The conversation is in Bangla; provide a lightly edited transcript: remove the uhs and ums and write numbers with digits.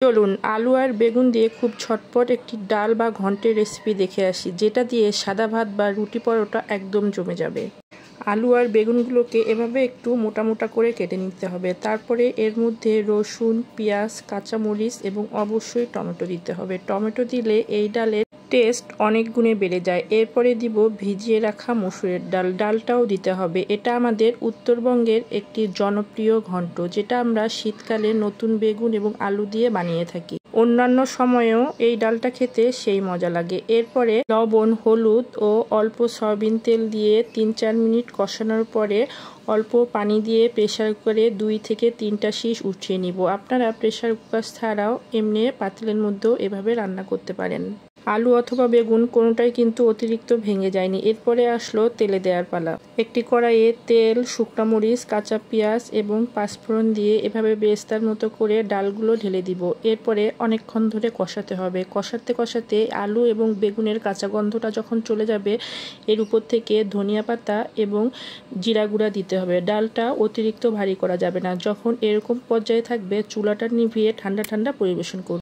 চলুন আলু আর বেগুন দিয়ে খুব ঝটপট একটি ডাল বা ঘন্টের রেসিপি দেখে আসি, যেটা দিয়ে সাদা ভাত বা রুটি পরোটা একদম জমে যাবে। আলু আর বেগুনগুলোকে এভাবে একটু মোটা মোটা করে কেটে নিতে হবে। তারপরে এর মধ্যে রসুন, পেঁয়াজ, কাঁচামরিচ এবং অবশ্যই টমেটো দিতে হবে। টমেটো দিলে এই ডালের টেস্ট অনেক গুণে বেড়ে যায়। এরপরে দিব ভিজিয়ে রাখা মসুরের ডাল, ডালটাও দিতে হবে। এটা আমাদের উত্তরবঙ্গের একটি জনপ্রিয় ঘন্ট, যেটা আমরা শীতকালে নতুন বেগুন এবং আলু দিয়ে বানিয়ে থাকি। অন্যান্য সময়েও এই ডালটা খেতে সেই মজা লাগে। এরপরে লবণ, হলুদ ও অল্প সয়াবিন তেল দিয়ে 3-4 মিনিট কষানোর পরে অল্প পানি দিয়ে প্রেসার কুকারে 2 থেকে 3টা শিস উঠিয়ে নিব। আপনারা প্রেসার কুকার ছাড়াও এমনি পাতিলের মধ্যেও এভাবে রান্না করতে পারেন। আলু অথবা বেগুন কোনোটাই কিন্তু অতিরিক্ত ভেঙে যায়নি। এরপরে আসলো তেলে দেওয়ার পালা। একটি কড়াইয়ে তেল, শুকনো মরিচ, কাঁচা পেঁয়াজ এবং পাঁচফোড়ন দিয়ে এভাবে বেরেস্তার মতো করে ডালগুলো ঢেলে দিব। এরপরে অনেকক্ষণ ধরে কষাতে হবে। কষাতে কষাতে আলু এবং বেগুনের কাঁচা গন্ধটা যখন চলে যাবে, এর উপর থেকে ধনিয়া পাতা এবং জিরা গুঁড়া দিতে হবে। ডালটা অতিরিক্ত ভারী করা যাবে না। যখন এরকম পর্যায়ে থাকবে, চুলাটা নিভিয়ে ঠান্ডা ঠান্ডা পরিবেশন করুন।